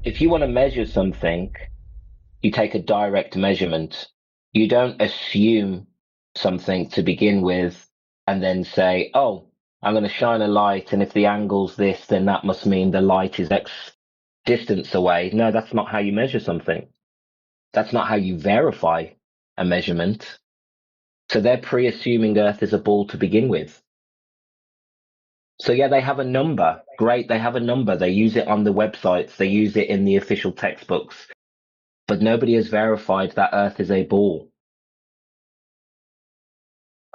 if you want to measure something, you take a direct measurement. You don't assume something to begin with and then say, oh, I'm going to shine a light, and if the angle's this, then that must mean the light is X distance away. No, that's not how you measure something. That's not how you verify a measurement. So they're pre-assuming Earth is a ball to begin with. So yeah, they have a number. Great, they have a number. They use it on the websites. They use it in the official textbooks. But nobody has verified that Earth is a ball.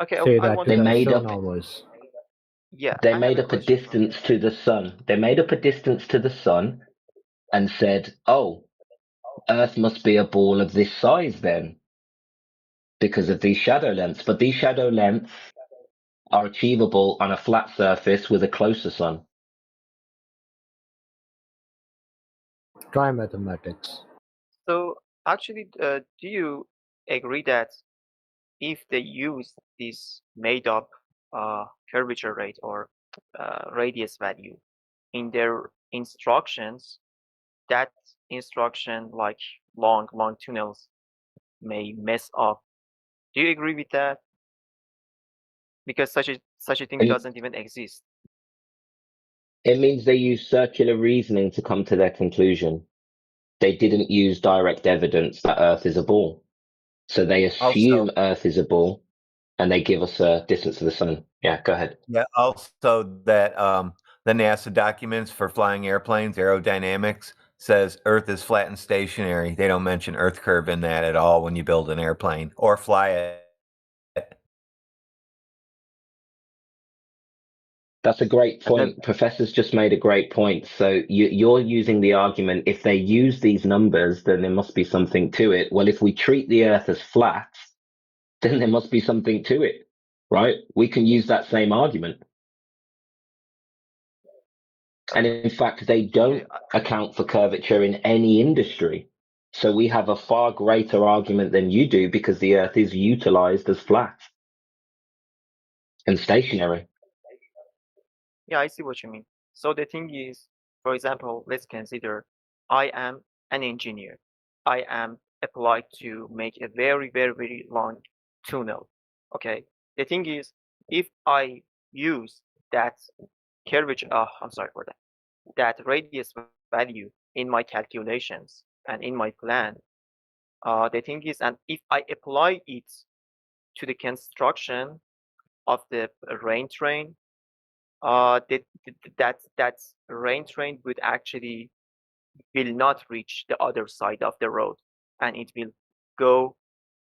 Okay, Say I that want to They to the made sun up. always. Yeah, They I have made a up a question from you. distance to the sun. They made up a distance to the sun and said, "Oh, Earth must be a ball of this size then, because of these shadow lengths." But these shadow lengths are achievable on a flat surface with a closer sun. Try mathematics. So actually, do you agree that if they use this made-up curvature rate or radius value in their instructions, that instruction, like long tunnels, may mess up? Do you agree with that? Because such a thing And doesn't even exist. it means they use circular reasoning to come to their conclusion. They didn't use direct evidence that Earth is a ball. So they Also, assume Earth is a ball and they give us a distance to the sun. Yeah, go ahead. yeah, also that the NASA documents for flying airplanes, aerodynamics, says Earth is flat and stationary. They don't mention Earth curve in that at all when you build an airplane or fly it. That's a great And then, point. Professor's just made a great point. So you're using the argument, if they use these numbers, then there must be something to it. Well, if we treat the Earth as flat, then there must be something to it, right? We can use that same argument. And in fact, they Okay, don't account for curvature in any industry. So we have a far greater argument than you do because the Earth is utilized as flat and stationary. yeah, I see what you mean. So the thing is, for example, let's consider I am an engineer. I am applied to make a very long tunnel. Okay. The thing is, if I use that curvature, I'm sorry for that, that radius value in my calculations and in my plan, the thing is, and if I apply it to the construction of the rain train, that rain train would actually will not reach the other side of the road, and it will go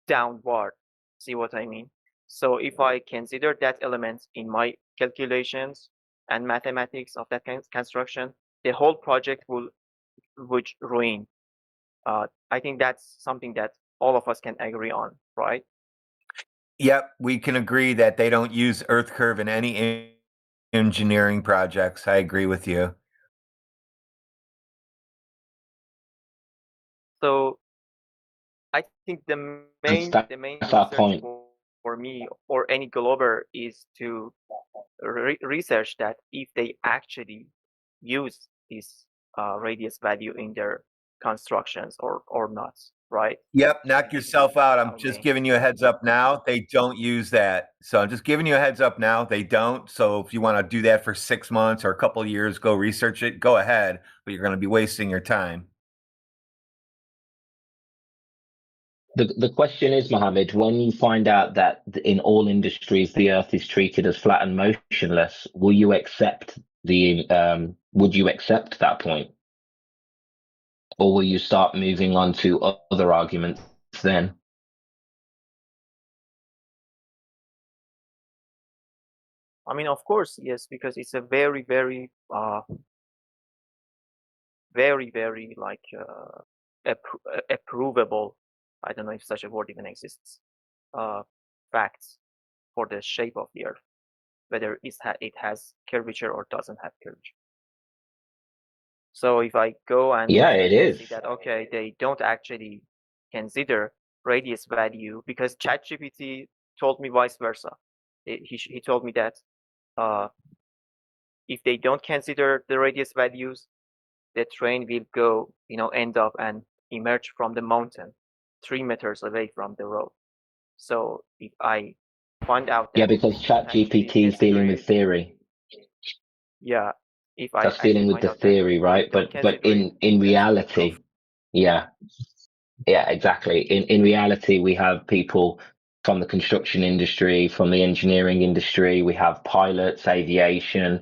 downward. See what I mean? So if I consider that element in my calculations and mathematics of that construction, the whole project would ruin. I think that's something that all of us can agree on, right? yep, we can agree that they don't use Earth curve in any engineering projects. I agree with you. So I think That's, the main that's our research point. for me or any glober is to research that if they actually use this radius value in their constructions or not, right? Yep, knock yourself out. I'm just Okay. giving you a heads up now. They don't use that. So I'm just giving you a heads up now. They don't. So if you want to do that for 6 months or a couple of years, go research it. Go ahead, but you're going to be wasting your time. The question is, Mohammed, when you find out that in all industries the Earth is treated as flat and motionless, will you accept would you accept that point? Or will you start moving on to other arguments then? I mean, of course, yes, because it's a very like approvable. I don't know if such a word even exists. Uh, facts for the shape of the Earth, whether it has curvature or doesn't have curvature. So if I go and Yeah, it see is. that, okay, they don't actually consider radius value because ChatGPT told me vice versa. He told me that uh, if they don't consider the radius values, the train will go, end up and emerge from the mountain 3 meters away from the road. So if I find out that Yeah, because it's not actually ChatGPT is dealing necessary, with theory. yeah, if I That's actually dealing with find the out that theory, they right? don't But consider it, in that's not enough. reality, yeah, exactly. In reality, we have people from the construction industry, from the engineering industry. We have pilots, aviation.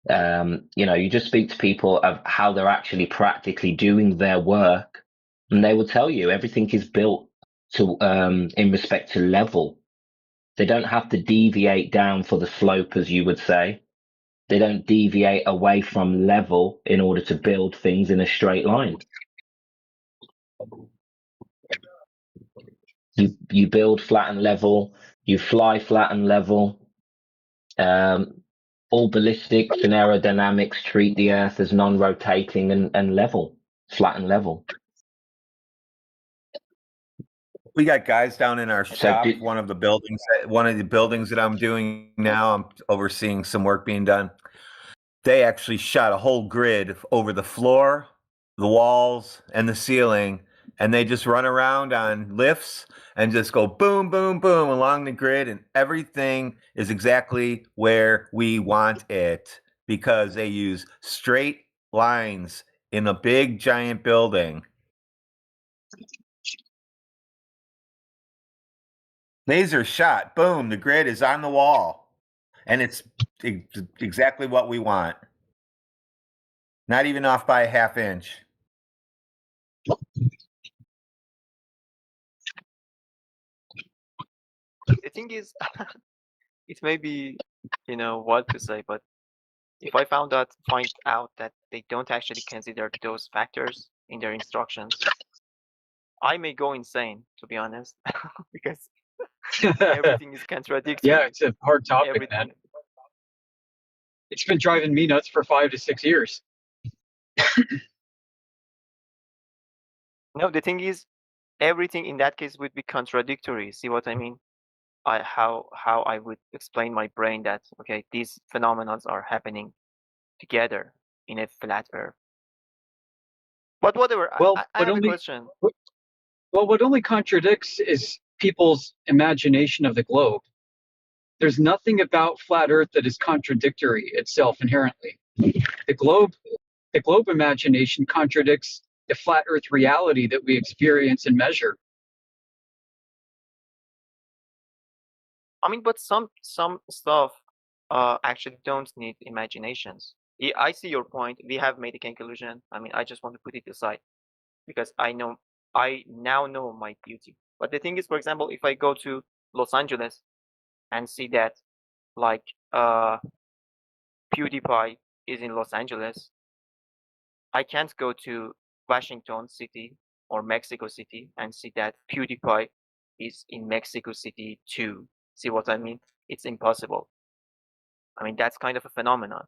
You just speak to people of how they're actually practically doing their work, and they will tell you everything is built to in respect to level. They don't have to deviate down for the slope, as you would say. They don't deviate away from level in order to build things in a straight line. You build flat and level, you fly flat and level. All ballistics and aerodynamics treat the Earth as non-rotating and level, flat and level. We got guys down in our So shop. One of the buildings that I'm doing now, I'm overseeing some work being done. They actually shot a whole grid over the floor, the walls, and the ceiling, and they just run around on lifts and just go boom, boom, boom along the grid, and everything is exactly where we want it because they use straight lines in a big giant building. Laser shot, boom, the grid is on the wall, and it's exactly what we want. Not even off by a half inch. The thing is, it may be, what to say, but if I find out that they don't actually consider those factors in their instructions, I may go insane, to be honest, because everything is contradictory. Yeah, it's a hard topic, man. It's been driving me nuts for 5 to 6 years. No, the thing is, everything in that case would be contradictory. See what I mean? How I would explain my brain that, okay, these phenomena are happening together in a flat Earth. But whatever, Well, I have a question. Well, what only contradicts is people's imagination of the globe. There's nothing about flat Earth that is contradictory itself inherently. The globe imagination contradicts the flat Earth reality that we experience and measure. I mean, but some stuff actually don't need imaginations. I see your point. We have made a conclusion. I mean, I just want to put it aside because I now know my duty. But the thing is, for example, if I go to Los Angeles and see that, like, PewDiePie is in Los Angeles, I can't go to Washington City or Mexico City and see that PewDiePie is in Mexico City too. See what I mean? It's impossible. I mean, that's kind of a phenomenon.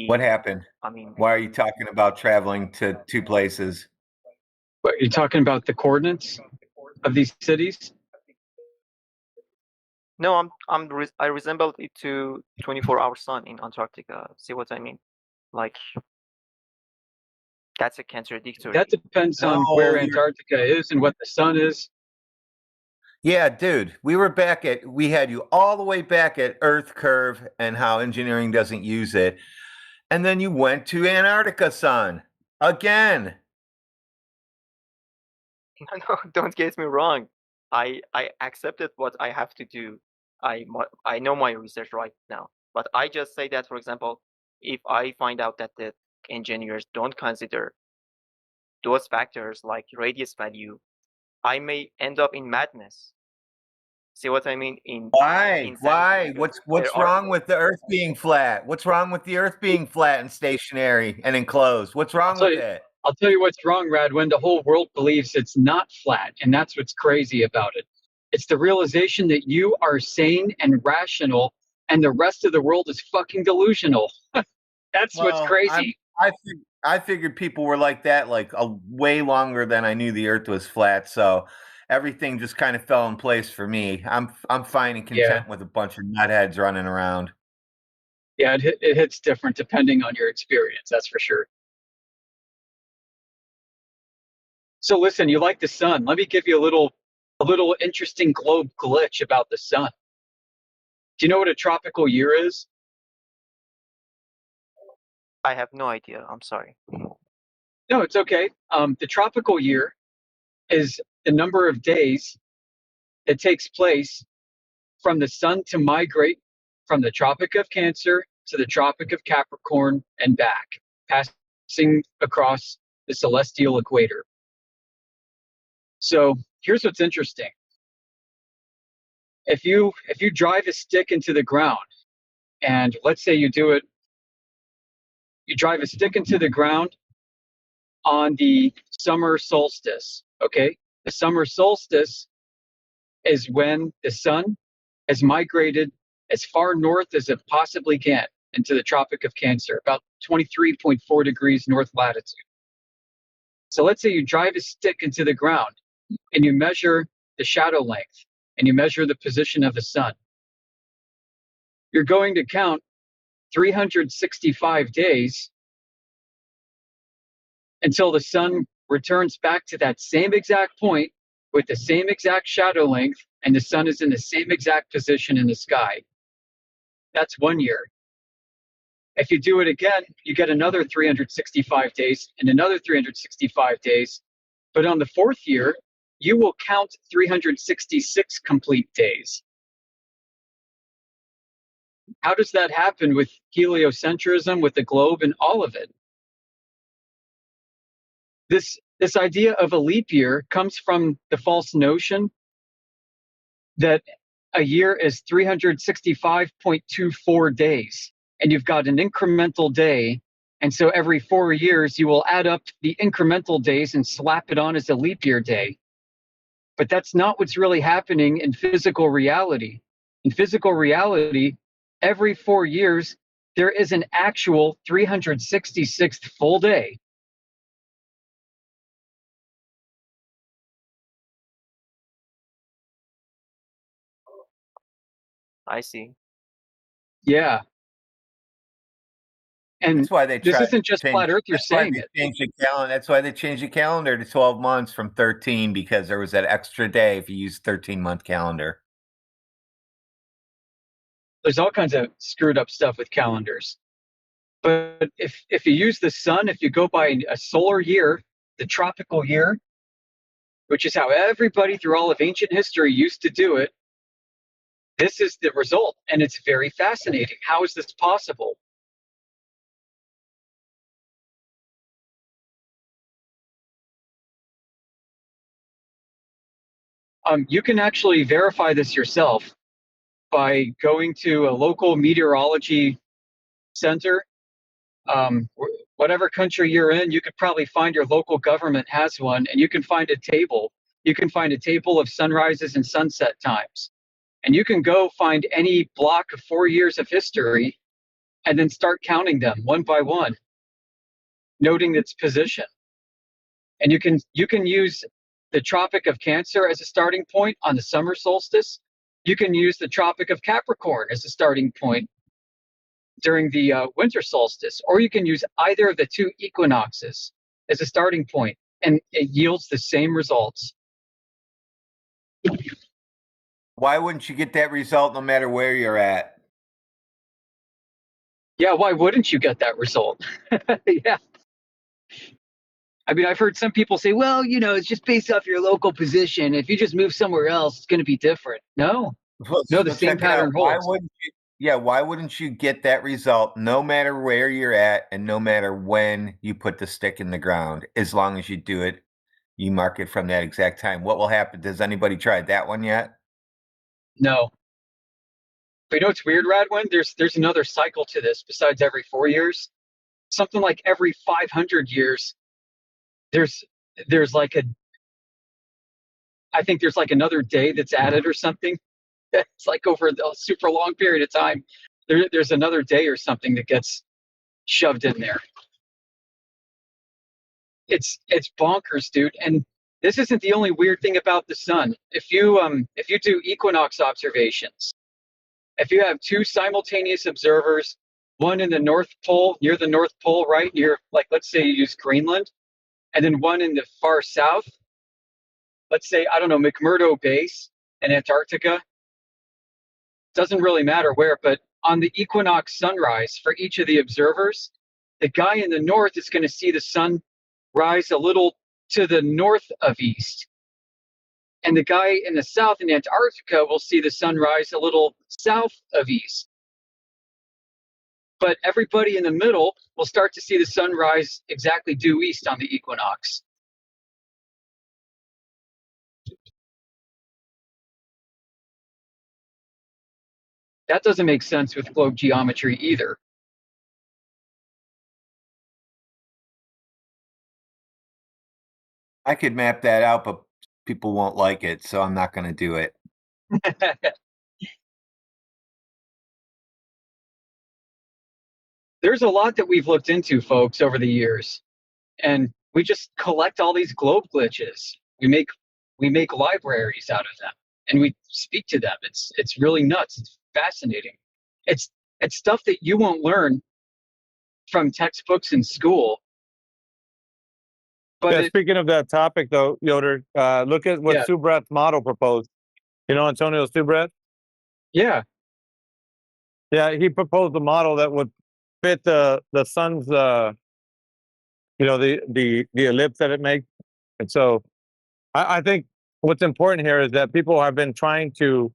What happened? I mean, Why are you talking about traveling to two places? What, you're talking about the coordinates of these cities? no, I resembled it to 24-hour sun in Antarctica. See what I mean? Like, that's a contradictory. That depends on where Antarctica is and what the sun is. Yeah, dude, we had you all the way back at Earth curve and how engineering doesn't use it. And then you went to Antarctica, son, again. No, don't get me wrong. I accepted what I have to do. I know my research right now. But I just say that, for example, if I find out that the engineers don't consider those factors like radius value, I may end up in madness. See what I mean? Why? Because What's wrong with the Earth being flat? What's wrong with the Earth being flat and stationary and enclosed? What's wrong with it? I'll tell you what's wrong, Rad, when the whole world believes it's not flat, and that's what's crazy about it. It's the realization that you are sane and rational, and the rest of the world is fucking delusional. That's what's crazy. I figured people were like that way longer than I knew the Earth was flat. So everything just kind of fell in place for me. I'm fine and content with a bunch of nutheads running around. Yeah, it hits different depending on your experience. That's for sure. So listen, you like the sun. Let me give you a little interesting globe glitch about the sun. Do you know what a tropical year is? I have no idea. I'm sorry. No, it's okay. The tropical year is the number of days it takes place from the sun to migrate from the Tropic of Cancer to the Tropic of Capricorn and back, passing across the celestial equator. So here's what's interesting. If you drive a stick into the ground, and let's say you drive a stick into the ground on the summer solstice, okay? The summer solstice is when the sun has migrated as far north as it possibly can into the Tropic of Cancer, about 23.4 degrees north latitude. So let's say you drive a stick into the ground and you measure the shadow length and you measure the position of the sun. You're going to count 365 days until the sun returns back to that same exact point with the same exact shadow length and the sun is in the same exact position in the sky. That's 1 year. If you do it again, you get another 365 days and another 365 days. But on the fourth year, you will count 366 complete days. How does that happen with heliocentrism, with the globe, and all of it? This idea of a leap year comes from the false notion that a year is 365.24 days, and you've got an incremental day, and so every 4 years you will add up the incremental days and slap it on as a leap year day. But that's not what's really happening in physical reality. In physical reality, every 4 years, there is an actual 366th full day. I see. Yeah. And That's why they this try isn't just change- flat Earthers that's why saying they it. changed the calendar. That's why they changed the calendar to 12 months from 13, because there was that extra day if you use 13-month calendar. There's all kinds of screwed up stuff with calendars. But if you use the sun, if you go by a solar year, the tropical year, which is how everybody through all of ancient history used to do it, this is the result. And it's very fascinating. How is this possible? You can actually verify this yourself by going to a local meteorology center. Whatever country you're in, you could probably find your local government has one, and you can find a table. You can find a table of sunrises and sunset times. And you can go find any block of 4 years of history and then start counting them one by one, noting its position. And you can use the Tropic of Cancer as a starting point on the summer solstice. You can use the Tropic of Capricorn as a starting point during the winter solstice, or you can use either of the two equinoxes as a starting point, and it yields the same results. Why wouldn't you get that result no matter where you're at? Yeah, why wouldn't you get that result? Yeah. I mean, I've heard some people say, well, it's just based off your local position. If you just move somewhere else, it's going to be different. No, the same check it out. pattern holds. Why wouldn't you get that result no matter where you're at and no matter when you put the stick in the ground? As long as you do it, you mark it from that exact time. What will happen? Does anybody try that one yet? No. But what's weird, Radwin? There's another cycle to this besides every 4 years. Something like every 500 years, there's like I think there's like another day that's added or something. It's like over a super long period of time, there's another day or something that gets shoved in there. It's bonkers, dude. And this isn't the only weird thing about the sun. If you do equinox observations, if you have two simultaneous observers, one in the North Pole, near the North Pole, right near, like, let's say you use Greenland, and then one in the far south, let's say, I don't know, McMurdo Base in Antarctica, doesn't really matter where, but on the equinox sunrise for each of the observers, the guy in the north is going to see the sun rise a little to the north of east. And the guy in the south in Antarctica will see the sun rise a little south of east. But everybody in the middle will start to see the sun rise exactly due east on the equinox. That doesn't make sense with globe geometry either. I could map that out, but people won't like it, so I'm not going to do it. There's a lot that we've looked into, folks, over the years, and we just collect all these globe glitches. We make libraries out of them, and we speak to them. It's really nuts. It's fascinating. It's stuff that you won't learn from textbooks in school. But yeah, speaking of that topic, though, Yoder, look at what Subrat's model proposed. You know Antonio Subrat? Yeah. Yeah, he proposed a model that would fit the sun's, the ellipse that it makes. And so I think what's important here is that people have been trying to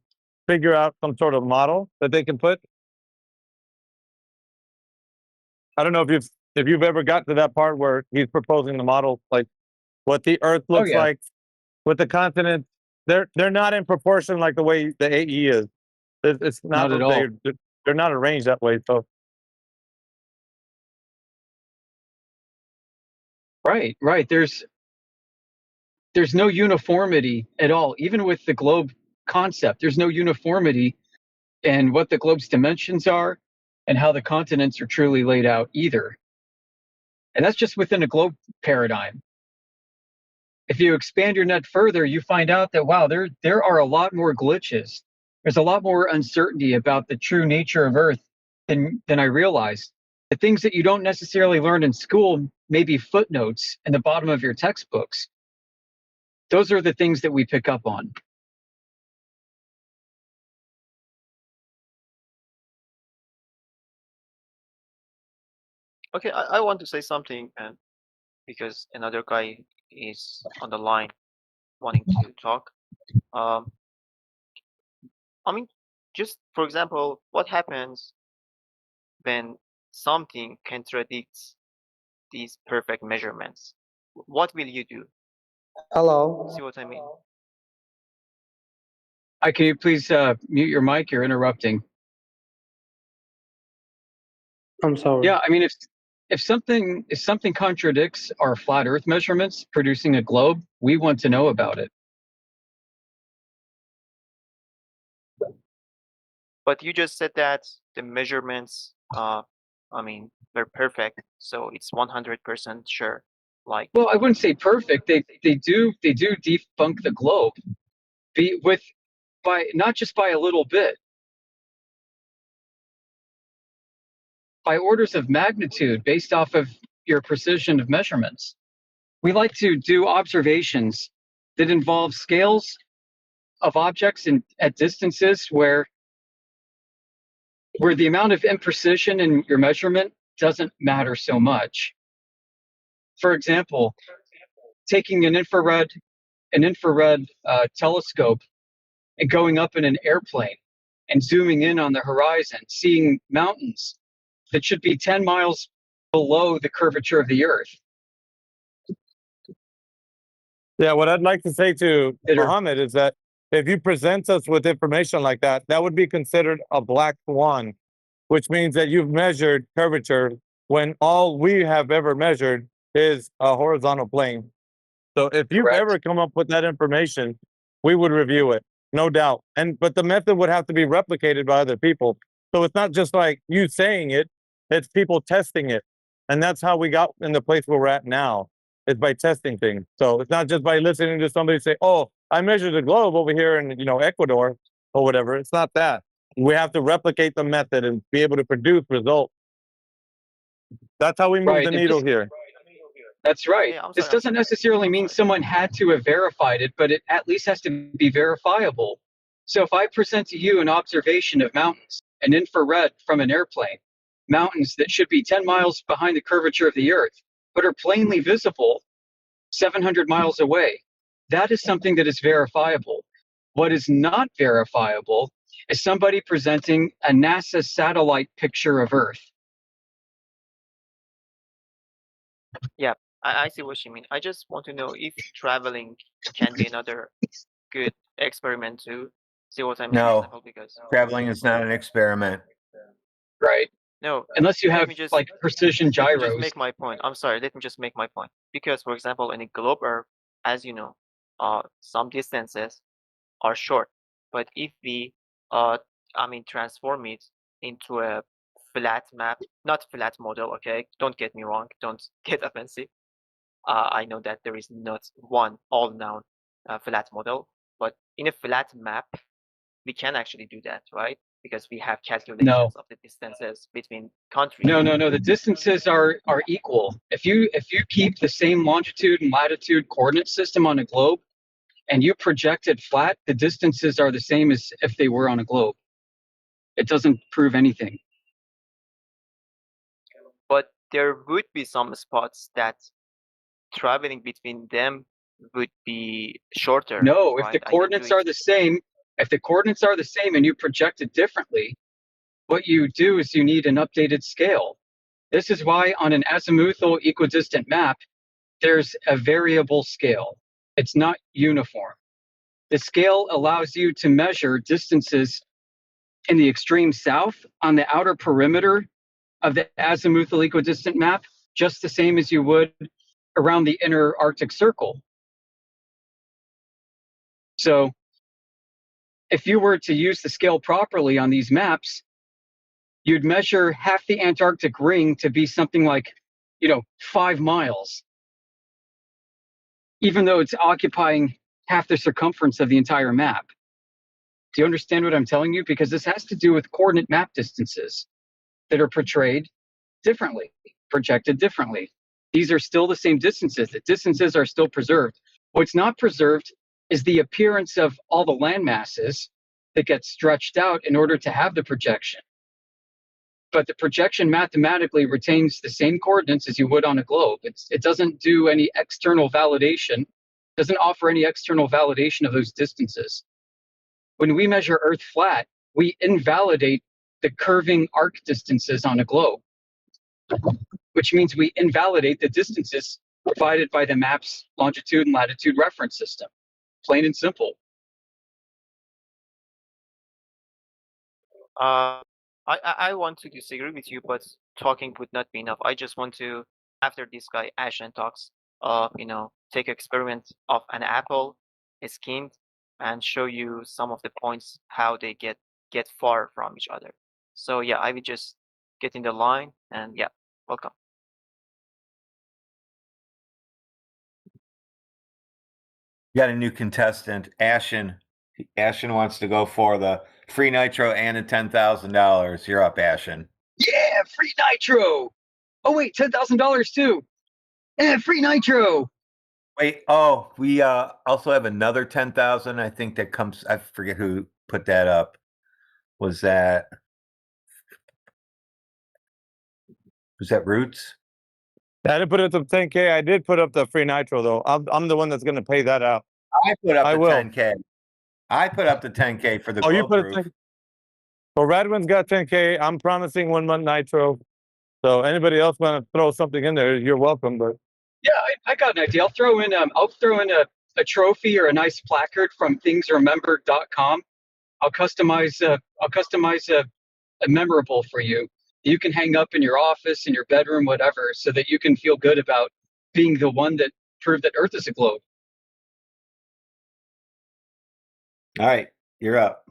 figure out some sort of model that they can put. I don't know if you've ever got to that part where he's proposing the model, like what the Earth looks like with the continents. They're not in proportion like the way the AE is. It's not at all. They're not arranged that way. So right. There's no uniformity at all, even with the globe concept. There's no uniformity in what the globe's dimensions are and how the continents are truly laid out either. And that's just within a globe paradigm. If you expand your net further, you find out that, wow, there are a lot more glitches. There's a lot more uncertainty about the true nature of Earth than I realized. The things that you don't necessarily learn in school may be footnotes in the bottom of your textbooks. Those are the things that we pick up on. Okay, I want to say something, and because another guy is on the line wanting to talk. I mean, just for example, what happens when something contradicts these perfect measurements? What will you do? Hello. See what I mean? Can you please mute your mic? You're interrupting. I'm sorry. Yeah, I mean, if something contradicts our flat Earth measurements producing a globe, we want to know about it. But you just said that the measurements, they're perfect, so it's 100% sure. Like, well, I wouldn't say perfect. They do debunk the globe, by not just by a little bit, by orders of magnitude based off of your precision of measurements. We like to do observations that involve scales of objects at distances where the amount of imprecision in your measurement doesn't matter so much. For example, taking an infrared telescope and going up in an airplane and zooming in on the horizon, seeing mountains that should be 10 miles below the curvature of the Earth. yeah, what I'd like to say to Muhammad is that if you present us with information like that, that would be considered a black swan, which means that you've measured curvature when all we have ever measured is a horizontal plane. So if you've ever come up with that information, we would review it, no doubt. But the method would have to be replicated by other people. So it's not just like you saying it, it's people testing it. And that's how we got in the place where we're at now, is by testing things. So it's not just by listening to somebody say, oh, I measured the globe over here in Ecuador or whatever. It's not that. We have to replicate the method and be able to produce results. That's how we move the needle here. That's right. Yeah, I'm This sorry. doesn't necessarily mean someone had to have verified it, but it at least has to be verifiable. So if I present to you an observation of mountains, an infrared from an airplane, mountains that should be 10 miles behind the curvature of the Earth, but are plainly visible 700 miles away, that is something that is verifiable. What is not verifiable is somebody presenting a NASA satellite picture of Earth. Yeah, I see what you mean. I just want to know if traveling can be another good experiment to see what I mean, for No, example, because traveling is not an experiment. Right. no, Unless you let have me just like precision let me just gyros. make my point. I'm sorry, let me just make my point. Because, for example, in a globe Earth, as you know, some distances are short. But if we, transform it into a flat map, not flat model, okay? Don't get me wrong, don't get offensive. I know that there is not one all-known flat model, but in a flat map, we can actually do that, right? Because we have No, calculations of the distances between countries. no. The distances are equal. If you keep the same longitude and latitude coordinate system on a globe and you project it flat, the distances are the same as if they were on a globe. It doesn't prove anything. But there would be some spots that traveling between them would be shorter, No, if the right? I can do coordinates it. are the same, and you project it differently, what you do is you need an updated scale. This is why on an azimuthal equidistant map, there's a variable scale. It's not uniform. The scale allows you to measure distances in the extreme south on the outer perimeter of the azimuthal equidistant map, just the same as you would around the inner Arctic Circle. So if you were to use the scale properly on these maps, you'd measure half the Antarctic ring to be something like, 5 miles, even though it's occupying half the circumference of the entire map. Do you understand what I'm telling you? Because this has to do with coordinate map distances that are portrayed differently, projected differently. These are still the same distances. The distances are still preserved. What's not preserved is the appearance of all the land masses that get stretched out in order to have the projection. But the projection mathematically retains the same coordinates as you would on a globe. It doesn't do any external validation, doesn't offer any external validation of those distances. When we measure Earth flat, we invalidate the curving arc distances on a globe, which means we invalidate the distances provided by the map's longitude and latitude reference system. Plain and simple. I want to disagree with you, but talking would not be enough. I just want to, after this guy Ashen talks, take experiment of an apple skinned and show you some of the points how they get far from each other. So yeah, I will just get in the line and yeah, welcome. Got a new contestant, Ashen. Ashen wants to go for the free nitro and the $10,000. You're up, Ashen. Yeah, free nitro. Oh wait, $10,000 too. Yeah, free nitro. Wait, we also have another 10,000. I think that comes. I forget who put that up. Was that ROOTZ? I didn't put up the 10K. I did put up the free nitro though. I'm the one that's going to pay that out. I put up I the will. 10K. I put up the 10K for the Oh, you globe put a proof. 10K. Well, Radwin's got 10K. I'm promising 1 month nitro. So anybody else want to throw something in there, you're welcome. But Yeah, I got an idea. I'll throw in a trophy or a nice placard from thingsremembered.com. I'll customize a memorable for you. You can hang up in your office, in your bedroom, whatever, so that you can feel good about being the one that proved that Earth is a globe. All right, you're up.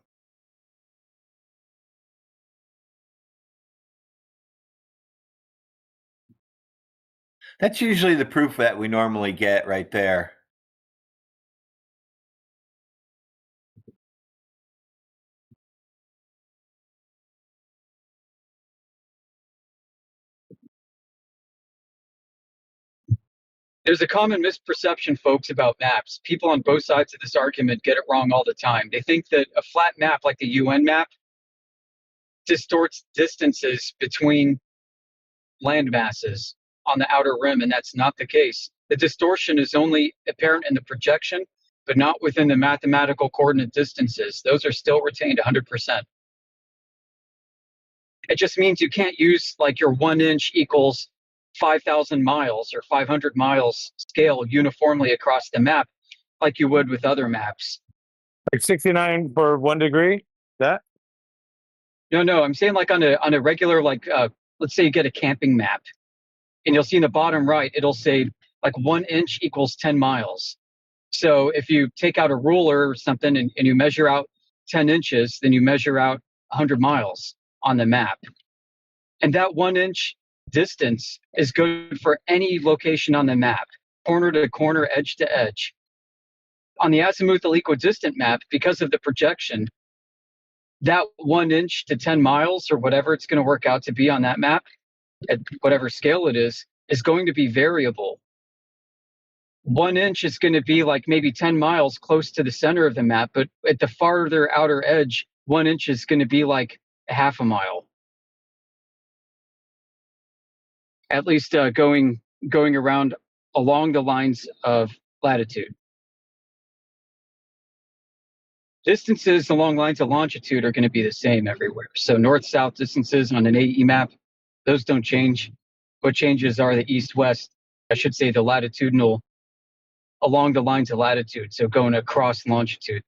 That's usually the proof that we normally get right there. There's a common misperception, folks, about maps. People on both sides of this argument get it wrong all the time. They think that a flat map like the UN map distorts distances between land masses on the outer rim, and that's not the case. The distortion is only apparent in the projection, but not within the mathematical coordinate distances. Those are still retained 100%. It just means you can't use like your 1 inch equals 5,000 miles or 500 miles scale uniformly across the map like you would with other maps. Like 69 for 1 degree? That? No, I'm saying like on a regular, like, let's say you get a camping map and you'll see in the bottom right, it'll say like 1 inch equals 10 miles. So if you take out a ruler or something and you measure out 10 inches, then you measure out 100 miles on the map. And that 1 inch distance is good for any location on the map, corner to corner, edge to edge. On the azimuthal equidistant map, because of the projection, that 1 inch to 10 miles or whatever it's going to work out to be on that map, at whatever scale it is going to be variable. 1 inch is going to be like maybe 10 miles close to the center of the map, but at the farther outer edge, 1 inch is going to be like a half a mile. At least going around along the lines of latitude. Distances along lines of longitude are going to be the same everywhere. So north-south distances on an AE map, those don't change. What changes are the east-west, I should say the latitudinal, along the lines of latitude, so going across longitude.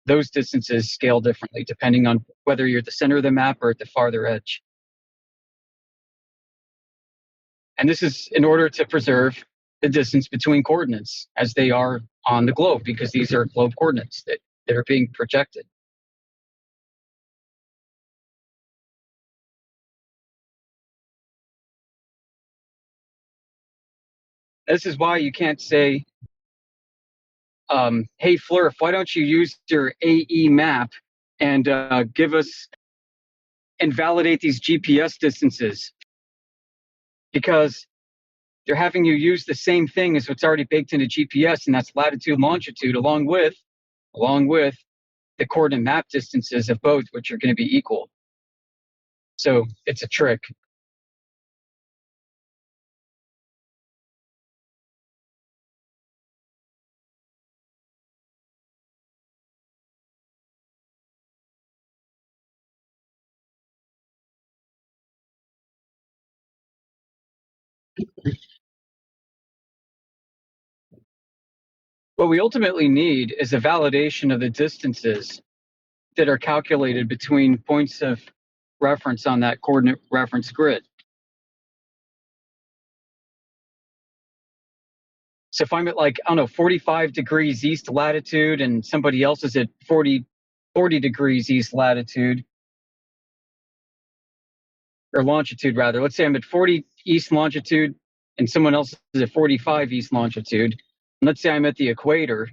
Those distances scale differently depending on whether you're at the center of the map or at the farther edge. And this is in order to preserve the distance between coordinates as they are on the globe, because these are globe coordinates that are being projected. This is why you can't say, hey, Flurf, why don't you use your AE map and give us and validate these GPS distances? Because they're having you use the same thing as what's already baked into GPS, and that's latitude and longitude, along with the coordinate map distances of both, which are going to be equal. So it's a trick. What we ultimately need is a validation of the distances that are calculated between points of reference on that coordinate reference grid. So if I'm at like, I don't know, 45 degrees east latitude and somebody else is at 40 degrees east latitude, or longitude rather, let's say I'm at 40 east longitude and someone else is at 45 east longitude, and let's say I'm at the equator,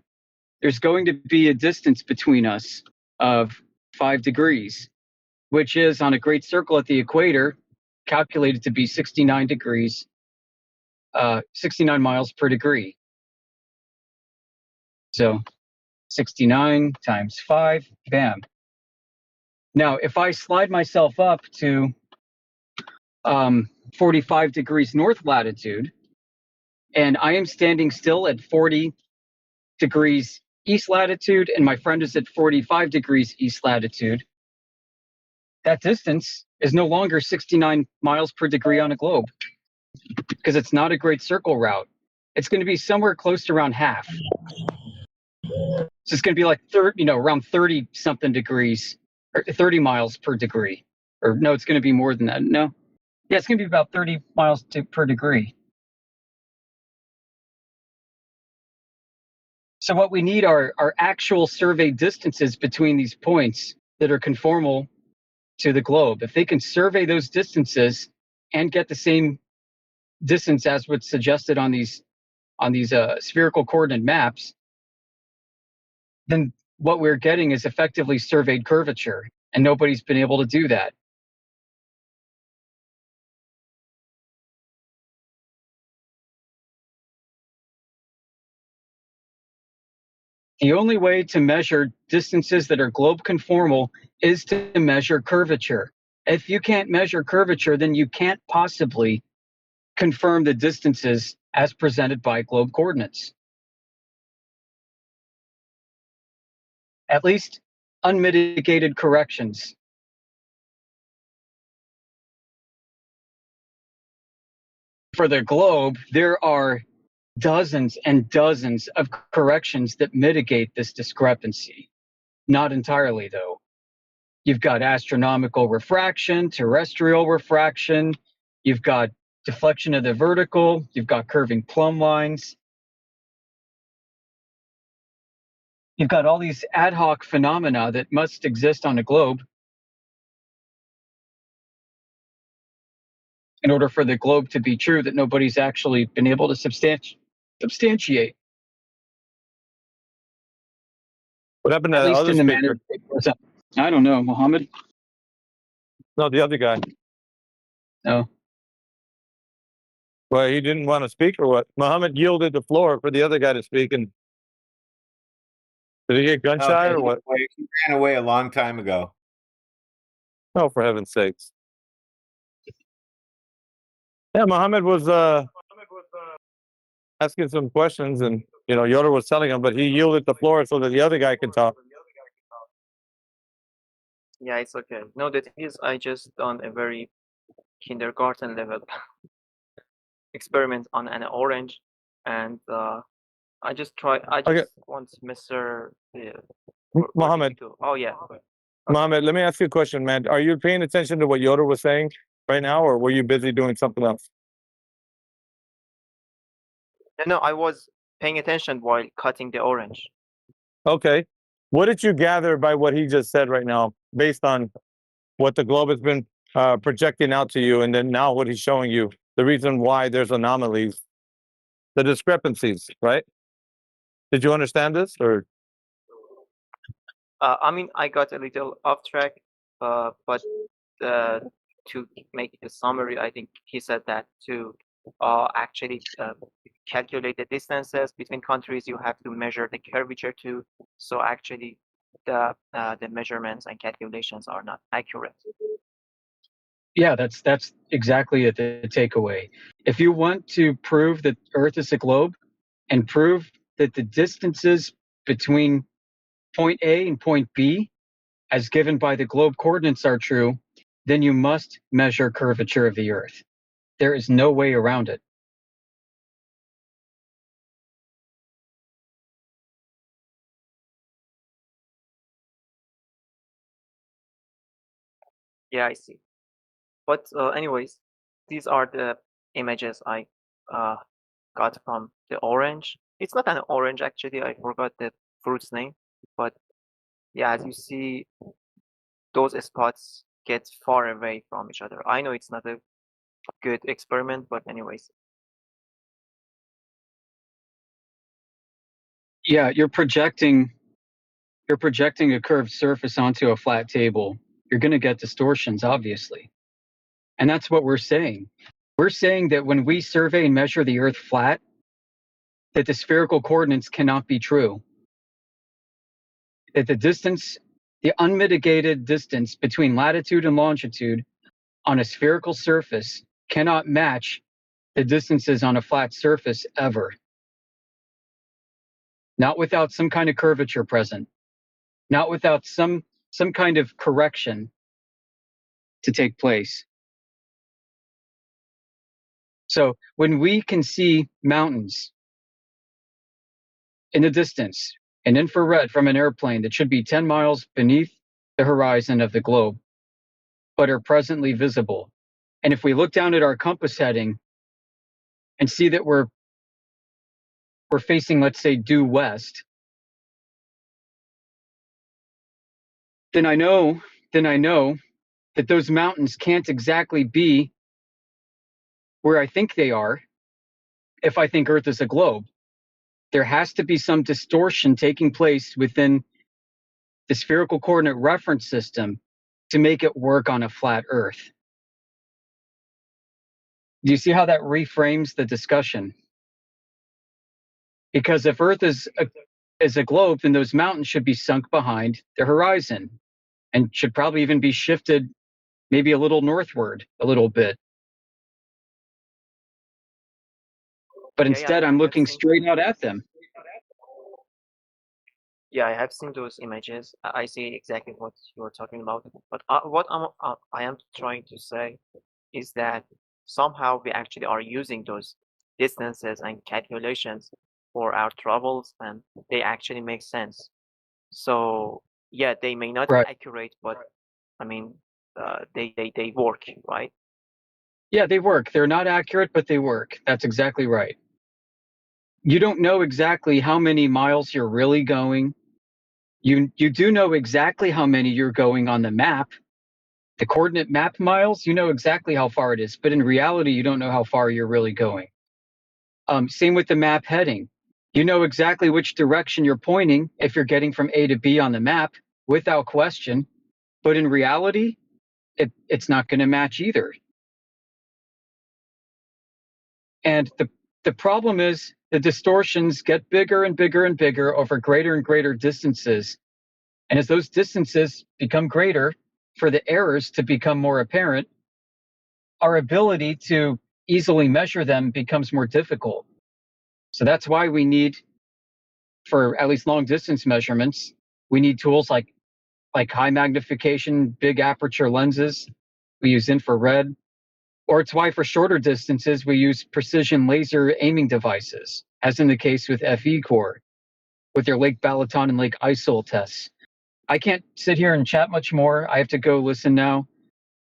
there's going to be a distance between us of 5 degrees, which is on a great circle at the equator calculated to be 69 degrees, 69 miles per degree. So 69 times 5, bam. Now, if I slide myself up to 45 degrees north latitude, and I am standing still at 40 degrees east latitude, and my friend is at 45 degrees east latitude, that distance is no longer 69 miles per degree on a globe, because it's not a great circle route. It's going to be somewhere close to around half. So it's going to be like around 30 something degrees, or 30 miles per degree. Or no, it's going to be more than that. No. Yeah, it's going to be about 30 miles per degree. So what we need are actual surveyed distances between these points that are conformal to the globe. If they can survey those distances and get the same distance as what's suggested on these spherical coordinate maps, then what we're getting is effectively surveyed curvature, and nobody's been able to do that. The only way to measure distances that are globe conformal is to measure curvature. If you can't measure curvature, then you can't possibly confirm the distances as presented by globe coordinates. At least unmitigated corrections. For the globe, there are dozens and dozens of corrections that mitigate this discrepancy. Not entirely, though. You've got astronomical refraction, terrestrial refraction, you've got deflection of the vertical, you've got curving plumb lines. You've got all these ad hoc phenomena that must exist on a globe in order for the globe to be true that nobody's actually been able to substantiate. What happened to At the least other in the speaker? manner. I don't know, Mohammed. No, the other guy. No. Well, he didn't want to speak or what? Muhammad yielded the floor for the other guy to speak, and did he get gun shy or what? He ran away a long time ago. Oh, for heaven's sakes! Yeah, Muhammad was asking some questions, and Yoder was telling him, but he yielded the floor so that the other guy can talk. Yeah, it's okay. No, the thing is, I just done a very kindergarten level experiment on an orange, and I just want Mr. Muhammad. Oh yeah. Muhammad, let me ask you a question, man. Are you paying attention to what Yoder was saying right now, or were you busy doing something else? No, I was paying attention while cutting the orange. Okay. What did you gather by what he just said right now, based on what the globe has been projecting out to you, and then now what he's showing you, the reason why there's anomalies, the discrepancies, right? Did you understand this, or? I mean, I got a little off track, but to make a summary, I think he said that to actually calculate the distances between countries, you have to measure the curvature too. So actually, the measurements and calculations are not accurate. Yeah, that's exactly the takeaway. If you want to prove that Earth is a globe and prove that the distances between point A and point B, as given by the globe coordinates, are true, then you must measure curvature of the Earth. There is no way around it. Yeah, I see. But anyways, these are the images I got from the orange. It's not an orange actually. I forgot the fruit's name, but yeah, as you see, those spots get far away from each other. I know it's not a good experiment, but anyways. Yeah, you're projecting a curved surface onto a flat table. You're going to get distortions, obviously. And that's what we're saying. We're saying that when we survey and measure the Earth flat, that the spherical coordinates cannot be true. That the distance, the unmitigated distance between latitude and longitude on a spherical surface cannot match the distances on a flat surface ever. Not without some kind of curvature present. Not without some kind of correction to take place. So when we can see mountains in the distance, an infrared from an airplane that should be 10 miles beneath the horizon of the globe, but are presently visible. And if we look down at our compass heading and see that we're facing, let's say, due west, then I know that those mountains can't exactly be where I think they are if I think Earth is a globe. There has to be some distortion taking place within the spherical coordinate reference system to make it work on a flat Earth. Do you see how that reframes the discussion? Because if Earth is is a globe, then those mountains should be sunk behind the horizon and should probably even be shifted maybe a little northward a little bit. But instead, I'm looking straight out at them. Yeah, I have seen those images. I see exactly what you're talking about. But what I am trying to say is that somehow we actually are using those distances and calculations for our travels, and they actually make sense. So yeah, they may not be accurate, but I mean, they work, right? Yeah, they work. They're not accurate, but they work. That's exactly right. You don't know exactly how many miles you're really going. You do know exactly how many you're going on the map. The coordinate map miles, you know exactly how far it is, but in reality, you don't know how far you're really going. Same with the map heading. You know exactly which direction you're pointing if you're getting from A to B on the map without question, but in reality, it's not going to match either. And the problem is the distortions get bigger and bigger and bigger over greater and greater distances. And as those distances become greater, for the errors to become more apparent, our ability to easily measure them becomes more difficult. So that's why we need, for at least long distance measurements, we need tools like high magnification, big aperture lenses. We use infrared. Or it's why for shorter distances, we use precision laser aiming devices, as in the case with FE Core, with their Lake Balaton and Lake ISIL tests. I can't sit here and chat much more. I have to go listen now.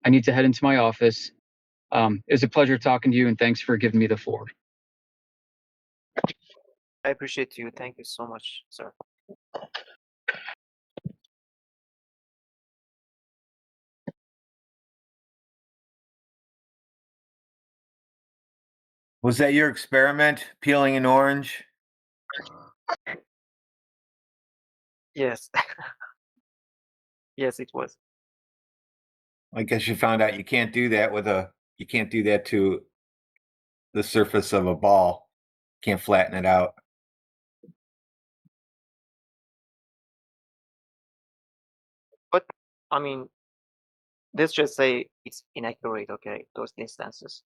I need to head into my office. It was a pleasure talking to you, and thanks for giving me the floor. I appreciate you. Thank you so much, sir. Was that your experiment, peeling an orange? Yes. Yes, it was. I guess you found out you can't do that you can't do that to the surface of a ball. Can't flatten it out. But I mean, let's just say it's inaccurate, okay, those distances.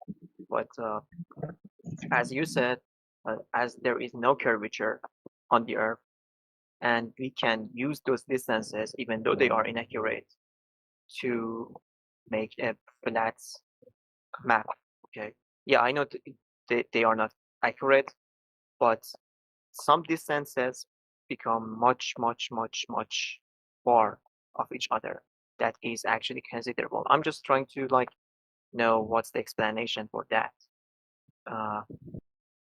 But as you said, as there is no curvature on the Earth, and we can use those distances, even though they are inaccurate, to make a flat map. Okay. Yeah, I know they are not accurate, but some distances become much, much, much, much far of each other. That is actually considerable. I'm just trying to know what's the explanation for that.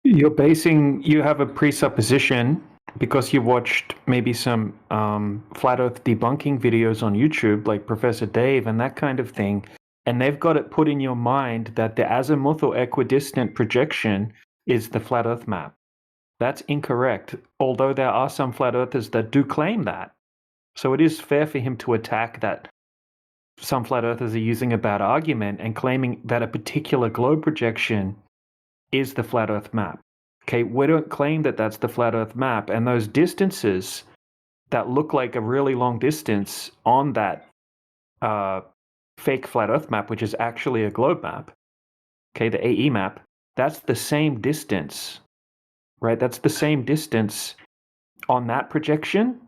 You have a presupposition because you watched maybe some flat earth debunking videos on YouTube, like Professor Dave and that kind of thing, and they've got it put in your mind that the azimuth or equidistant projection is the flat earth map. That's incorrect, although there are some flat earthers that do claim that. So it is fair for him to attack that some flat earthers are using a bad argument and claiming that a particular globe projection is the flat earth map. Okay, we don't claim that that's the flat earth map, and those distances that look like a really long distance on that fake flat earth map, which is actually a globe map, okay, the AE map, that's the same distance, right? That's the same distance on that projection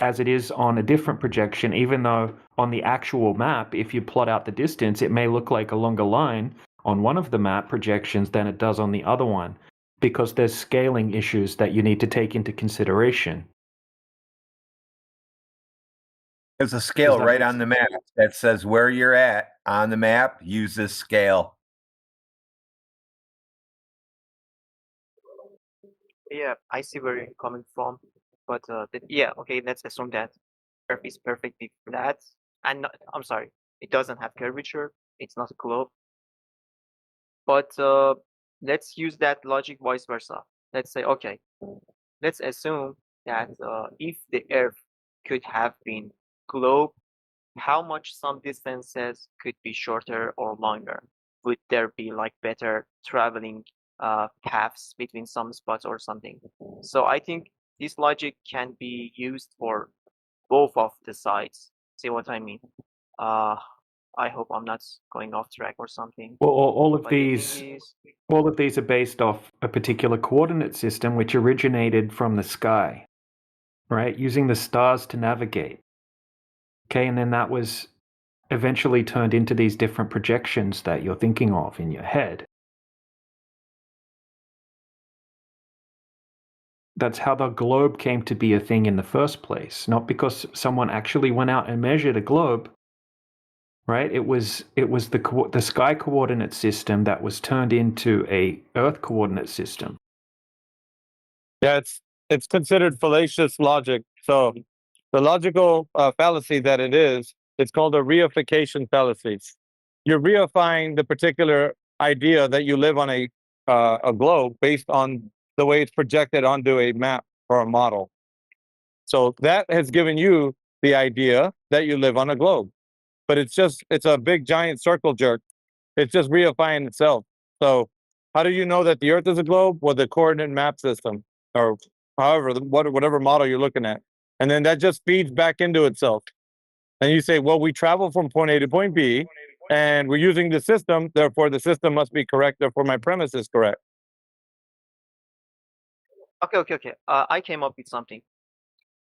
as it is on a different projection, even though on the actual map, if you plot out the distance, it may look like a longer line on one of the map projections than it does on the other one, because there's scaling issues that you need to take into consideration. There's a scale right on the map that says where you're at on the map, use this scale. Yeah, I see where you're coming from, but yeah, okay, let's assume that Earth is perfectly flat, and I'm sorry, it doesn't have curvature. It's not a globe. But let's use that logic vice versa. Let's say, okay, let's assume that if the Earth could have been globe, how much some distances could be shorter or longer? Would there be better traveling paths between some spots or something? So I think this logic can be used for both of the sides. See what I mean? I hope I'm not going off track or something. Well, all of But the these thing is, all of these are based off a particular coordinate system which originated from the sky, right? Using the stars to navigate. Okay, and then that was eventually turned into these different projections that you're thinking of in your head. That's how the globe came to be a thing in the first place, not because someone actually went out and measured a globe, right? It was the sky coordinate system that was turned into a Earth coordinate system. Yeah, it's considered fallacious logic. So the logical fallacy that it is, it's called a reification fallacy. You're reifying the particular idea that you live on a globe based on the way it's projected onto a map or a model. So that has given you the idea that you live on a globe, but it's a big giant circle jerk. It's just reifying itself. So how do you know that the Earth is a globe? Well, the coordinate map system, or however, whatever model you're looking at, and then that just feeds back into itself. And you say, well, we travel from point A to point B, and we're using the system, therefore the system must be correct, therefore my premise is correct. okay. I came up with something.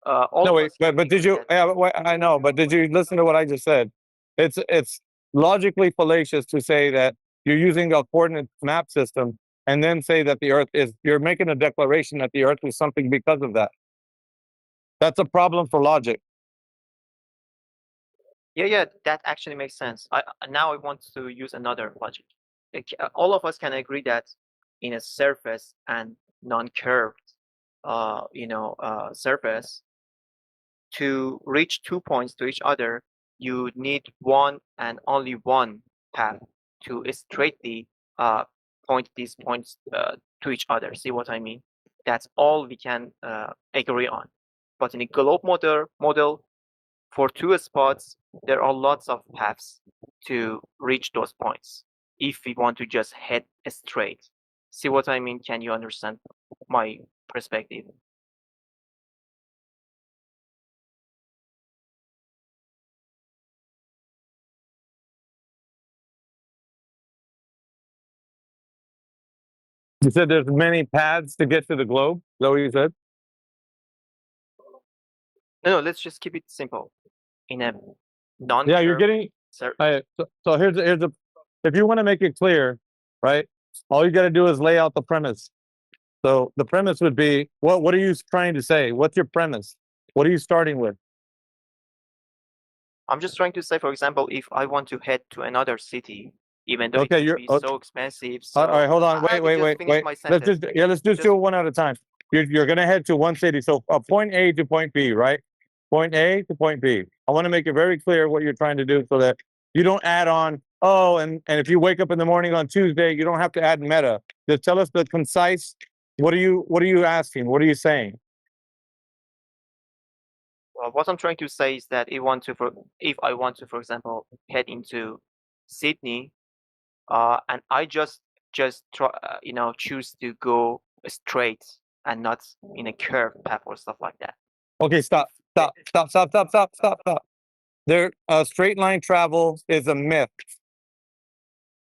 All No, of wait, us can but did agree you? that Yeah, I know, but did you listen to what I just said? It's logically fallacious to say that you're using a coordinate map system and then say that the Earth is. You're making a declaration that the Earth is something because of that. That's a problem for logic. yeah, that actually makes sense. Now I want to use another logic. All of us can agree that in a surface and non-curved, surface, to reach 2 points to each other, you need one and only one path to straightly point these points to each other. See what I mean? That's all we can agree on. But in a globe model, for two spots, there are lots of paths to reach those points if we want to just head straight. See what I mean? Can you understand my perspective? You said there's many paths to get to the globe. Is that what you said? No, let's just keep it simple. In a non-curved, Yeah, you're getting. So here's a. If you want to make it clear, right? All you got to do is lay out the premise. So the premise would be, what are you trying to say? What's your premise? What are you starting with? I'm just trying to say, for example, if I want to head to another city, even though Okay, it would be okay. so expensive, All right, hold on. I will just finish my sentence. Let's just do it one at a time. You're gonna head to one city. So point A to point B, right? Point A to point B. I want to make it very clear what you're trying to do so that you don't add on, oh, and if you wake up in the morning on Tuesday, you don't have to add meta. Just tell us the concise, what are you asking? What are you saying? Well, what I'm trying to say is that if I want to, for example, head into Sydney, and I just try, choose to go straight and not in a curved path or stuff like that. Okay, stop. There, straight line travel is a myth.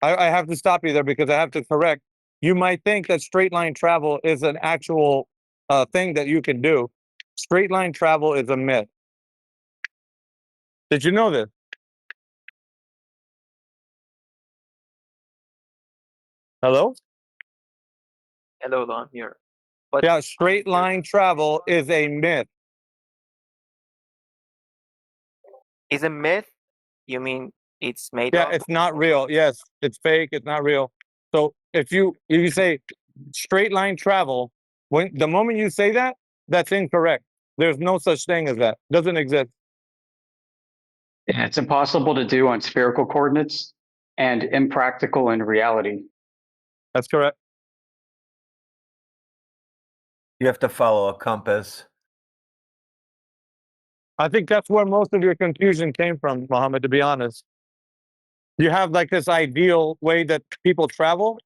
I have to stop you there because I have to correct. You might think that straight line travel is an actual thing that you can do. Straight line travel is a myth. Did you know this? Hello? Hello, I'm here. But Yeah, straight line travel is a myth. Is a myth? You mean it's made Yeah, up? it's not real. Yes, it's fake. It's not real. So if you say straight line travel, when the moment you say that, that's incorrect. There's no such thing as that. Doesn't exist. Yeah, it's impossible to do on spherical coordinates and impractical in reality. That's correct. You have to follow a compass. I think that's where most of your confusion came from, Mohammed, to be honest. You have like this ideal way that people travel,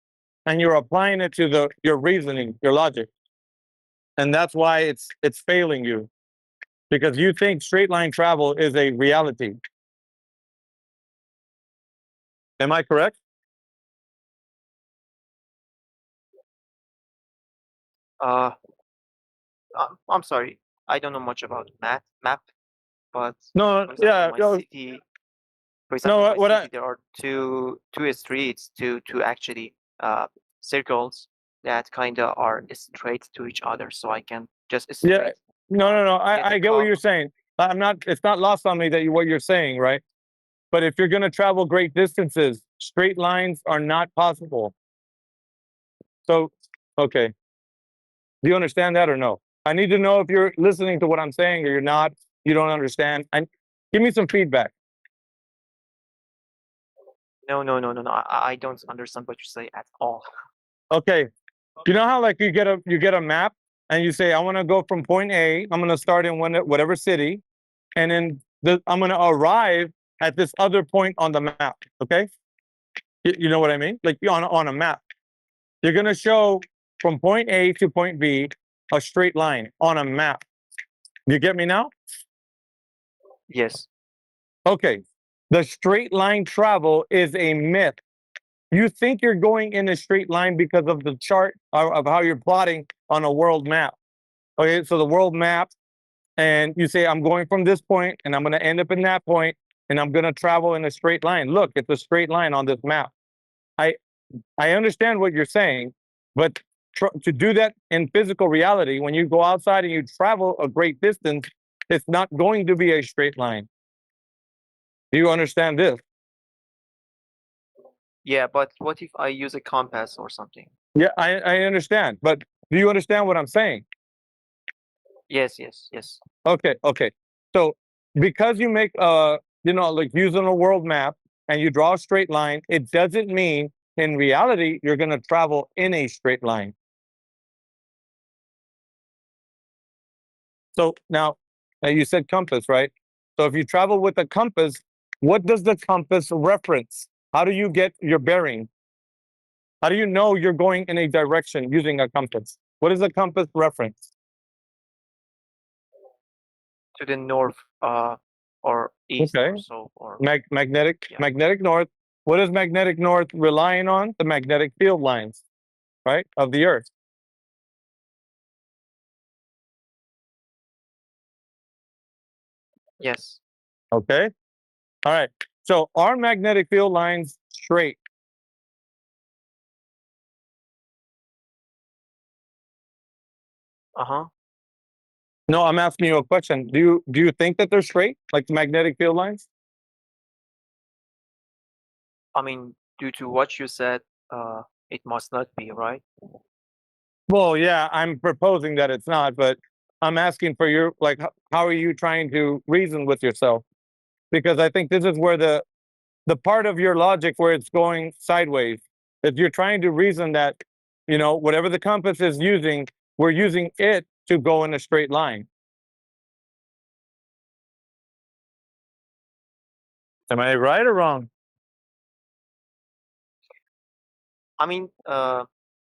and you're applying it to your reasoning, your logic. and that's why it's failing you, because you think straight line travel is a reality. Am I correct? I'm sorry, I don't know much about map, but No, for example, yeah, in my no, city, for example, in no. my What city, there are two streets, two actually circles that kind of are straight to each other, so I can just Yeah, straight no. get a I get what cop. you're saying. I'm not. It's not lost on me that what you're saying, right? But if you're going to travel great distances, straight lines are not possible. So, okay. Do you understand that or no? I need to know if you're listening to what I'm saying or you're not. You don't understand. And give me some feedback. No. I don't understand what you say at all. Okay. You know how like you get a map and you say I want to go from point A. I'm going to start in whatever city, and then I'm going to arrive at this other point on the map. Okay. You know what I mean? Like on a map, you're going to show from point A to point B a straight line on a map. You get me now? Yes. Okay. The straight line travel is a myth. You think you're going in a straight line because of the chart of how you're plotting on a world map. Okay, so the world map, and you say, I'm going from this point and I'm going to end up in that point and I'm going to travel in a straight line. Look, it's a straight line on this map. I understand what you're saying, but to do that in physical reality, when you go outside and you travel a great distance, it's not going to be a straight line. Do you understand this? Yeah, but what if I use a compass or something? Yeah, I understand, but do you understand what I'm saying? Yes. Okay. So because you make like using a world map and you draw a straight line, it doesn't mean in reality you're going to travel in a straight line. So now you said compass, right? So if you travel with a compass, what does the compass reference? How do you get your bearing? How do you know you're going in a direction using a compass? What is a compass reference? To the north, or east Okay. or so, or Magnetic yeah. magnetic north. What is magnetic north relying on? The magnetic field lines, right, of the Earth. Yes. Okay. All right. So are magnetic field lines straight? Uh-huh. No, I'm asking you a question. Do you think that they're straight, like the magnetic field lines? I mean, due to what you said, it must not be, right? Well, yeah, I'm proposing that it's not, but I'm asking for your how are you trying to reason with yourself? Because I think this is where the part of your logic where it's going sideways. If you're trying to reason that, whatever the compass is using, we're using it to go in a straight line. Am I right or wrong? I mean,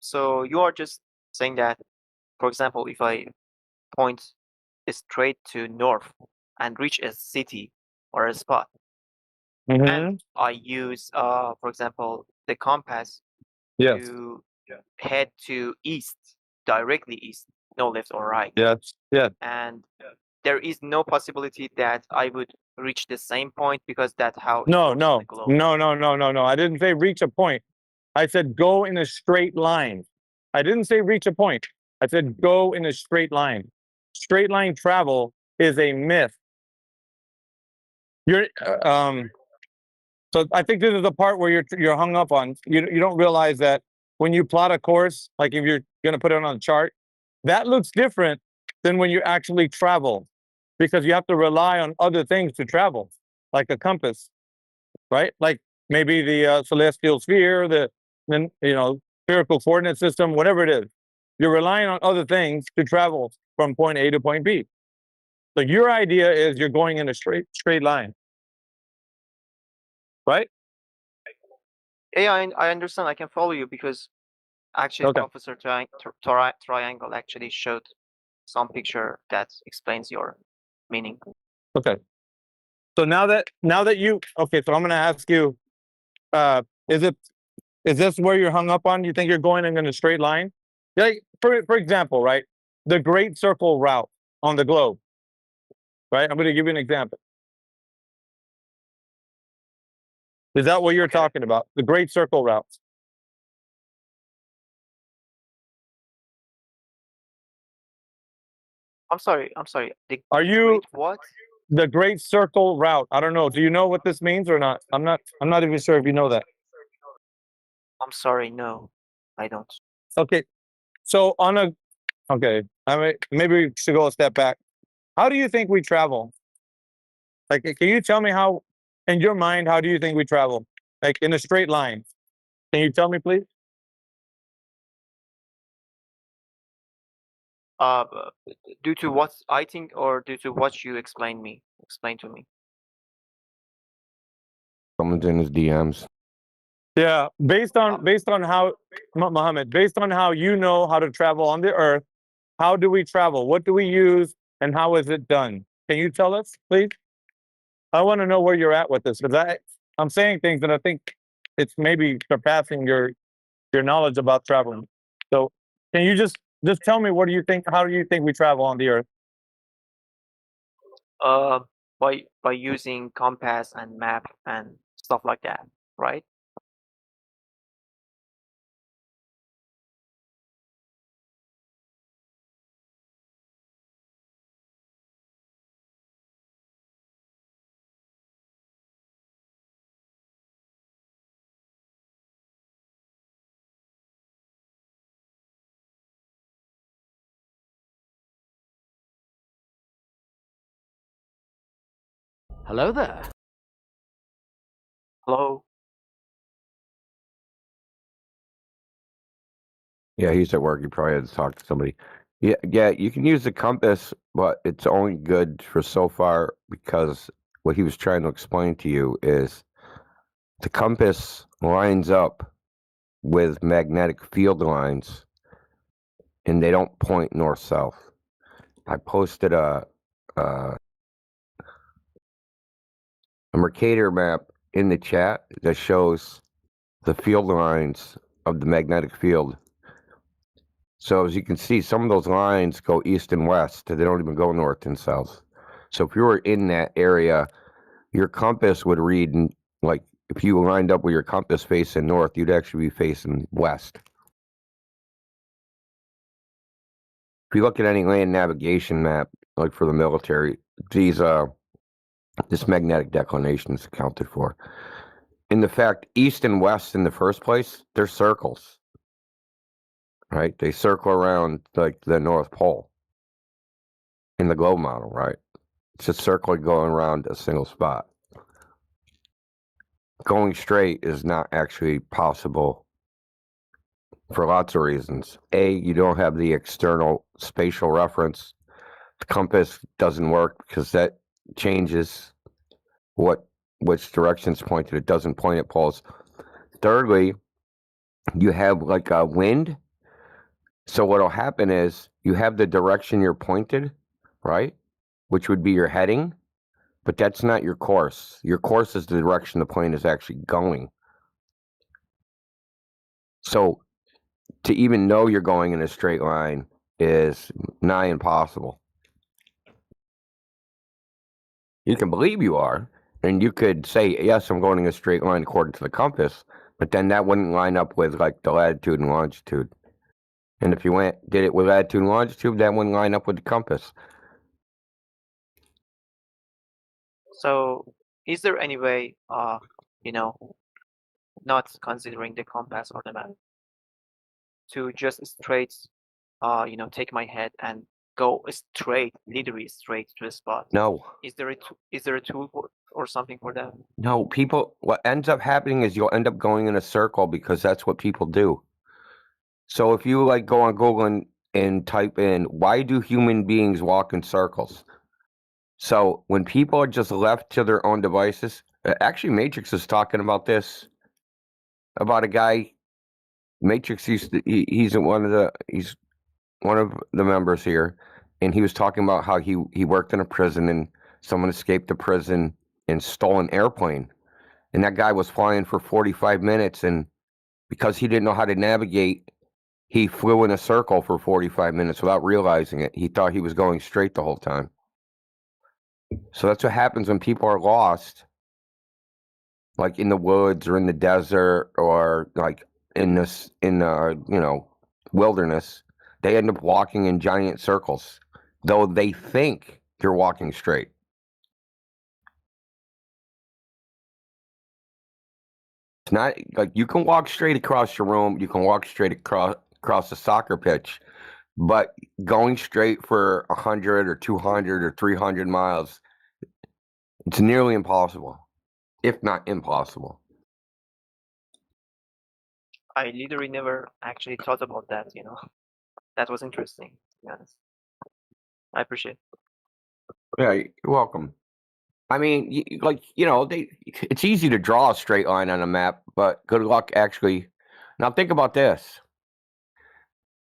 so you are just saying that, for example, if I point straight to north and reach a city or a spot, Mm-hmm. and I use, for example, the compass Yes. to head to east, directly east, no left or right. Yes. Yes. And there is no possibility that I would reach the same point because that's how it No, works on no, the globe. no. I didn't say reach a point. I said go in a straight line. I didn't say reach a point. I said go in a straight line. Straight line travel is a myth. You're so I think this is the part where you're hung up on. You don't realize that when you plot a course, like if you're going to put it on a chart, that looks different than when you actually travel, because you have to rely on other things to travel, like a compass, right? Like maybe the celestial sphere, the spherical coordinate system, whatever it is. You're relying on other things to travel from point A to point B. So your idea is you're going in a straight line, right? Yeah, I understand. I can follow you because actually Okay. Professor Triangle actually showed some picture that explains your meaning. Okay. So now that you okay, so I'm gonna ask you, is this where you're hung up on? You think you're going in a straight line? Like for example, right? The Great Circle route on the globe. Right? I'm gonna give you an example. Is that what you're Okay. talking about? The Great Circle routes. I'm sorry. Are you Great what? the Great Circle route? I don't know. Do you know what this means or not? I'm not even sure if you know that. I'm sorry, no, I don't. Okay. So okay, I mean maybe we should go a step back. How do you think we travel? Like, can you tell me how, in your mind, how do you think we travel? Like in a straight line. Can you tell me, please? Uh, due to what I think, or due to what you explain to me. Someone's in his DMs. Yeah, based on how Mohammed, based on how you know how to travel on the earth, how do we travel? What do we use, and how is it done? Can you tell us, please? I want to know where you're at with this because I'm saying things that I think it's maybe surpassing your knowledge about traveling. So, can you just tell me what do you think? How do you think we travel on the earth? By using compass and map and stuff like that, right? Hello there. Hello. Yeah, he's at work. He probably had to talk to somebody. Yeah, you can use the compass, but it's only good for so far because what he was trying to explain to you is the compass lines up with magnetic field lines and they don't point north-south. I posted a Mercator map in the chat that shows the field lines of the magnetic field. So as you can see, some of those lines go east and west. They don't even go north and south. So if you were in that area, your compass would read, like if you lined up with your compass facing north, you'd actually be facing west. If you look at any land navigation map, like for the military, this magnetic declination is accounted for. In the fact, east and west in the first place, they're circles. Right? They circle around like the North Pole in the globe model, right? It's a circle going around a single spot. Going straight is not actually possible for lots of reasons. A, you don't have the external spatial reference. The compass doesn't work because that changes which direction's pointed. It doesn't point at poles. Thirdly, you have like a wind. So what'll happen is you have the direction you're pointed, right? Which would be your heading, but that's not your course. Your course is the direction the plane is actually going. So to even know you're going in a straight line is nigh impossible. You can believe you are, and you could say, yes, I'm going in a straight line according to the compass, but then that wouldn't line up with like the latitude and longitude. And if you did it with latitude and longitude, that wouldn't line up with the compass. So, is there any way, not considering the compass or the map, to just straight, take my head and go straight, literally straight to the spot? No. Is there a tool or something for that? No, what ends up happening is you'll end up going in a circle because that's what people do. So if you like go on Google and type in, why do human beings walk in circles? So when people are just left to their own devices, actually Matrix is talking about this, about a guy, Matrix he's one of the members here, and he was talking about how he worked in a prison and someone escaped the prison and stole an airplane, and that guy was flying for 45 minutes, and because he didn't know how to navigate, he flew in a circle for 45 minutes without realizing it. He thought he was going straight the whole time. So that's what happens when people are lost, like in the woods or in the desert or like in the wilderness. They end up walking in giant circles, though they think they're walking straight. It's not like you can walk straight across your room, you can walk straight across a soccer pitch, but going straight for 100 or 200 or 300 miles, it's nearly impossible, if not impossible. I literally never actually thought about that, That was interesting, to be honest. I appreciate it. Yeah, you're welcome. I mean, it's easy to draw a straight line on a map, but good luck actually. Now think about this.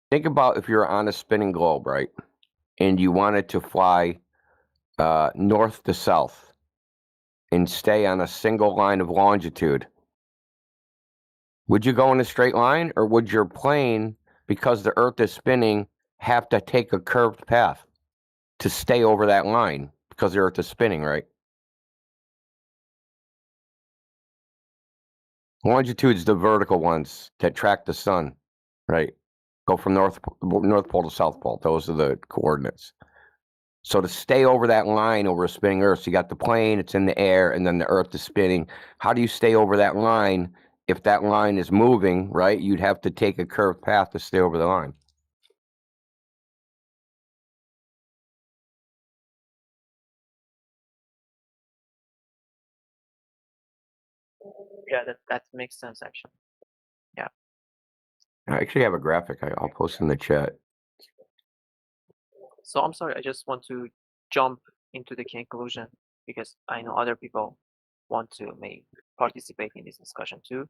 Think about if you're on a spinning globe, right? And you wanted to fly north to south and stay on a single line of longitude. Would you go in a straight line, or would your plane, because the Earth is spinning, have to take a curved path to stay over that line because the Earth is spinning, right? Longitude's the vertical ones that track the sun, right? Go from North Pole to South Pole. Those are the coordinates. So to stay over that line over a spinning Earth, so you got the plane, it's in the air, and then the Earth is spinning. How do you stay over that line? If that line is moving, right, you'd have to take a curved path to stay over the line. Yeah, that makes sense, actually. Yeah. I actually have a graphic. I'll post in the chat. So I'm sorry, I just want to jump into the conclusion because I know other people want to participate in this discussion too.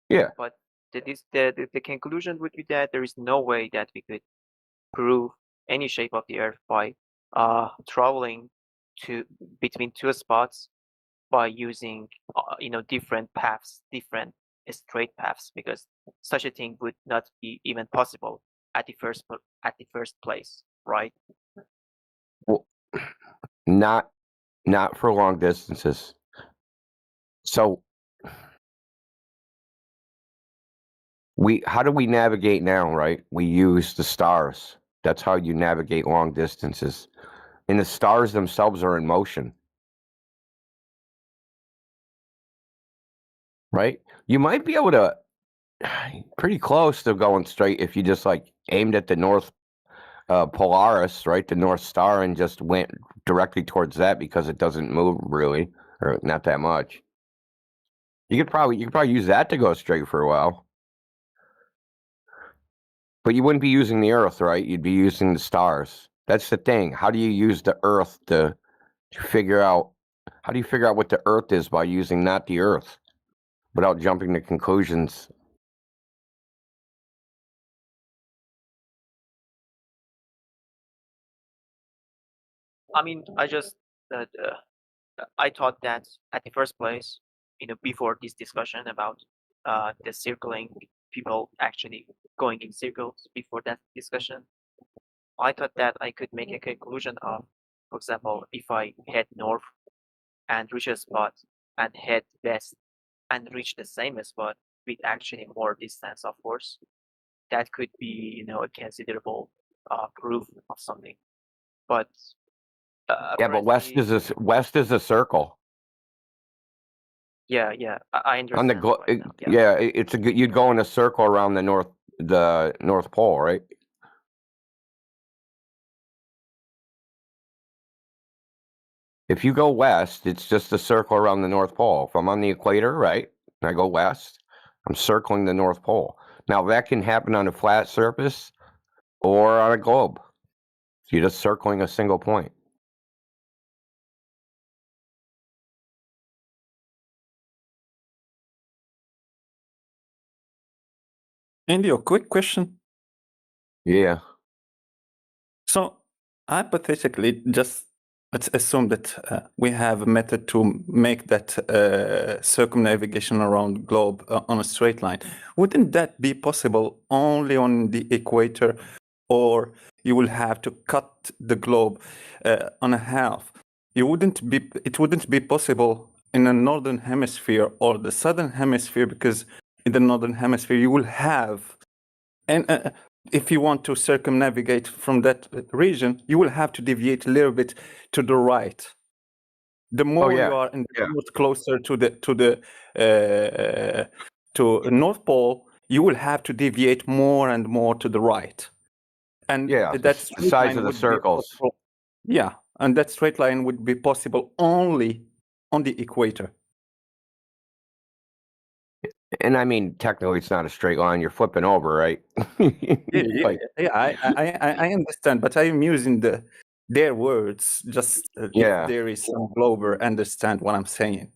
Yeah. But the conclusion would be that there is no way that we could prove any shape of the Earth by traveling between two spots by using different paths, different straight paths, because such a thing would not be even possible at the first place, right? Well, not for long distances. So how do we navigate now, right? We use the stars. That's how you navigate long distances. And the stars themselves are in motion. Right? You might be able to pretty close to going straight if you just like aimed at the North Polaris, right? The North Star, and just went directly towards that because it doesn't move really, or not that much. You could probably use that to go straight for a while. But you wouldn't be using the Earth, right? You'd be using the stars. That's the thing. How do you use the Earth to figure out? How do you figure out what the Earth is by using not the Earth, without jumping to conclusions? I mean, I thought that at the first place, before this discussion about the circling, people actually going in circles before that discussion, I thought that I could make a conclusion of, for example, if I head north and reach a spot and head west and reach the same spot with actually more distance, of course, that could be, a considerable proof of something. But yeah, but west is a circle. Yeah, I understand. On the it's a good. You'd go in a circle around the North Pole, right? If you go west, it's just a circle around the North Pole. If I'm on the equator, right, and I go west, I'm circling the North Pole. Now that can happen on a flat surface or on a globe. So you're just circling a single point. Indio, quick question. Yeah. So hypothetically, just let's assume that we have a method to make that circumnavigation around globe on a straight line. Wouldn't that be possible only on the equator, or you will have to cut the globe on a half? It wouldn't be possible in the northern hemisphere or the southern hemisphere, because in the northern hemisphere you will have, and if you want to circumnavigate from that region, you will have to deviate a little bit to the right. The more you are in the north, closer to North Pole, you will have to deviate more and more to the right. And that the straight size line of the would be circles. possible- Yeah, and that straight line would be possible only on the equator. And I mean, technically, it's not a straight line. You're flipping over, right? I understand, but I am using their words. Just if there is some glober, understand what I'm saying.